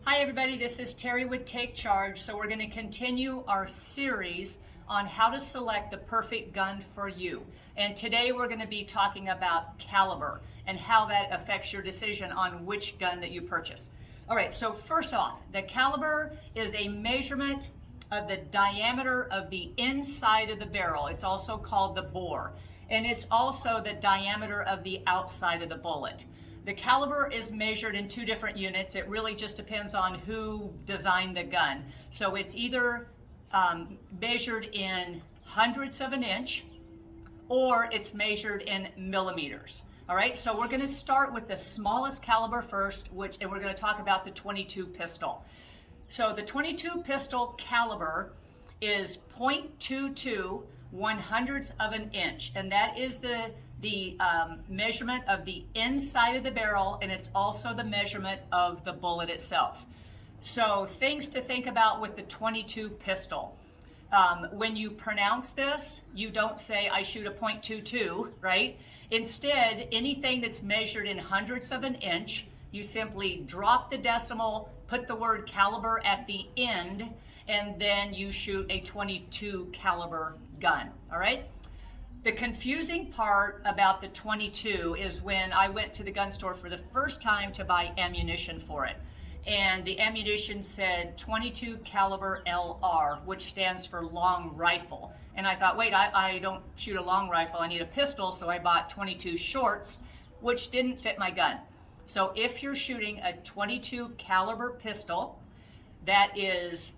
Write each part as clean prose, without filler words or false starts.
Hi everybody, this is Terry with Take Charge. So we're going to continue our series on how to select the perfect gun for you. And today we're going to be talking about caliber and how that affects your decision on which gun that you purchase. All right, so first off, the caliber is a measurement of the diameter of the inside of the barrel. It's also called the bore. And it's also the diameter of the outside of the bullet. The caliber is measured in two different units. It really just depends on who designed the gun. So it's either measured in hundredths of an inch or it's measured in millimeters. All right, so we're going to start with the smallest caliber first, and we're going to talk about the .22 pistol. So the .22 pistol caliber is .22 1/100ths of an inch, and that is the measurement of the inside of the barrel, and it's also the measurement of the bullet itself. So things to think about with the .22 pistol. When you pronounce this, you don't say I shoot a .22, right? Instead, anything that's measured in hundredths of an inch, you simply drop the decimal, put the word caliber at the end, and then you shoot a .22 caliber gun, all right? The confusing part about the .22 is when I went to the gun store for the first time to buy ammunition for it. And the ammunition said .22 caliber LR, which stands for long rifle. And I thought, wait, I don't shoot a long rifle, I need a pistol, so I bought .22 shorts, which didn't fit my gun. So if you're shooting a .22 caliber pistol, that is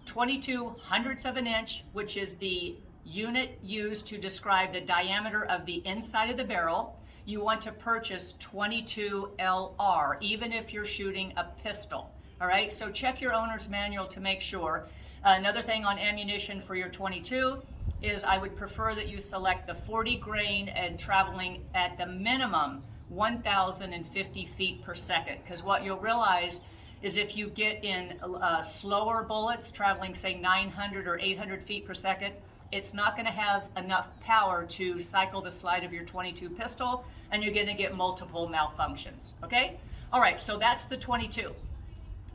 22 hundredths of an inch, which is the unit used to describe the diameter of the inside of the barrel. You want to purchase .22 LR, even if you're shooting a pistol. All right, so check your owner's manual to make sure. Another thing on ammunition for your .22 is I would prefer that you select the 40 grain and traveling at the minimum 1,050 feet per second, because what you'll realize is if you get in slower bullets traveling, say 900 or 800 feet per second, it's not going to have enough power to cycle the slide of your .22 pistol, and you're going to get multiple malfunctions, okay? All right, so that's the .22.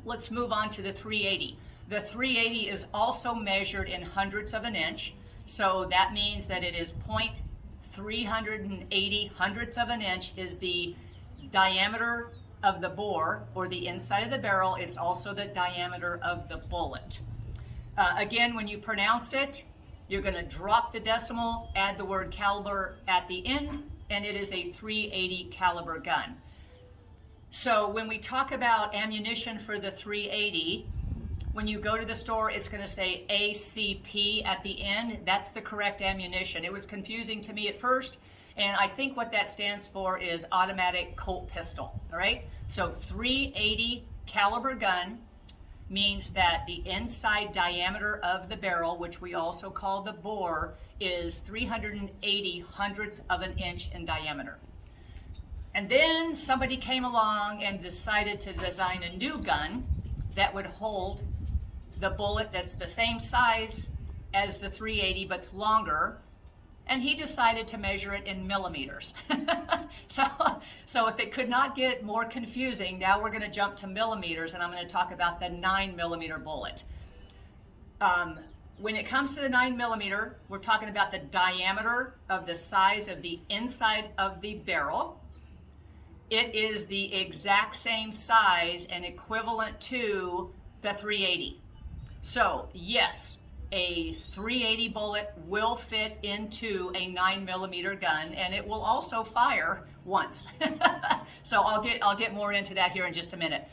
Let's move on to the .380. The .380 is also measured in hundredths of an inch, so that means that it is .380 hundredths of an inch is the diameter of the bore, or the inside of the barrel. It's also the diameter of the bullet. Again, when you pronounce it, you're going to drop the decimal, add the word caliber at the end, and it is a .380 caliber gun. So when we talk about ammunition for the .380, when you go to the store, it's going to say ACP at the end. That's the correct ammunition. It was confusing to me at first, and I think what that stands for is automatic Colt pistol, all right? So .380 caliber gun means that the inside diameter of the barrel, which we also call the bore, is 380 hundredths of an inch in diameter. And then somebody came along and decided to design a new gun that would hold the bullet that's the same size as the .380 but's longer, and he decided to measure it in millimeters. So if it could not get more confusing, now we're going to jump to millimeters, and I'm going to talk about the 9mm bullet. When it comes to the 9mm, we're talking about the diameter of the size of the inside of the barrel. It is the exact same size and equivalent to the .380. So yes, a .380 bullet will fit into a 9mm gun, and it will also fire once. So I'll get more into that here in just a minute.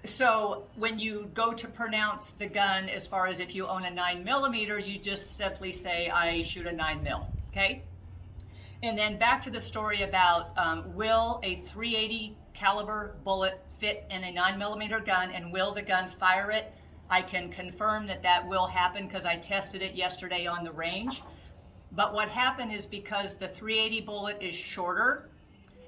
So when you go to pronounce the gun, as far as if you own a 9mm, you just simply say I shoot a 9mm, okay? And then back to the story about will a .380 caliber bullet fit in a 9mm gun, and will the gun fire it? I can confirm that that will happen because I tested it yesterday on the range. But what happened is because the .380 bullet is shorter,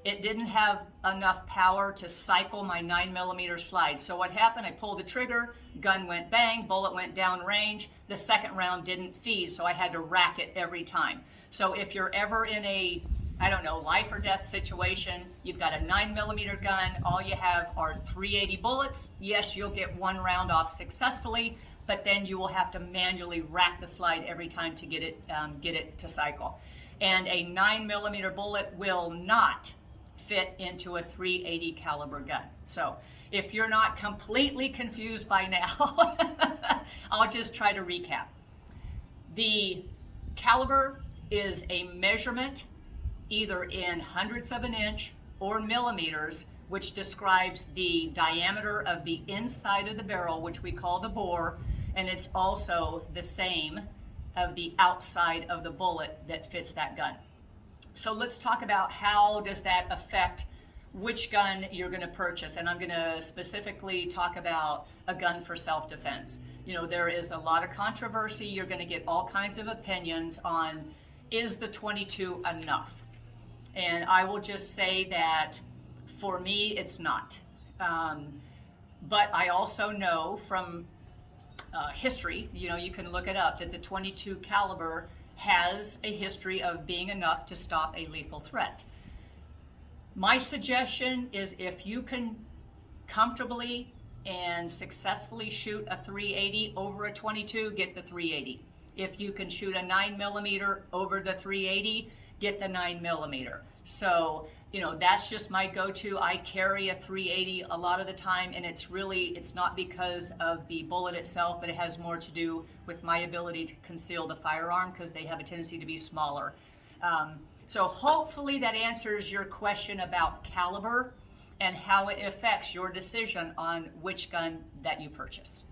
it didn't have enough power to cycle my 9mm slide. So what happened, I pulled the trigger, gun went bang, bullet went down range. The second round didn't feed, so I had to rack it every time. So if you're ever in a I don't know, life or death situation. You've got a 9mm gun. All you have are 380 bullets. Yes, you'll get one round off successfully, but then you will have to manually rack the slide every time to get it to cycle. And a 9mm bullet will not fit into a 380 caliber gun. So if you're not completely confused by now, I'll just try to recap. The caliber is a measurement either in hundredths of an inch or millimeters, which describes the diameter of the inside of the barrel, which we call the bore, and it's also the same of the outside of the bullet that fits that gun. So let's talk about how does that affect which gun you're going to purchase. And I'm going to specifically talk about a gun for self-defense. You know, there is a lot of controversy. You're going to get all kinds of opinions on, is the 22 enough? And I will just say that for me, it's not. But I also know from history, you know, you can look it up, that the 22 caliber has a history of being enough to stop a lethal threat. My suggestion is if you can comfortably and successfully shoot a 380 over a 22, get the 380. If you can shoot a 9mm over the 380, get the 9mm. So, you know, that's just my go-to. I carry a 380 a lot of the time, and it's not because of the bullet itself, but it has more to do with my ability to conceal the firearm because they have a tendency to be smaller. So hopefully that answers your question about caliber and how it affects your decision on which gun that you purchase.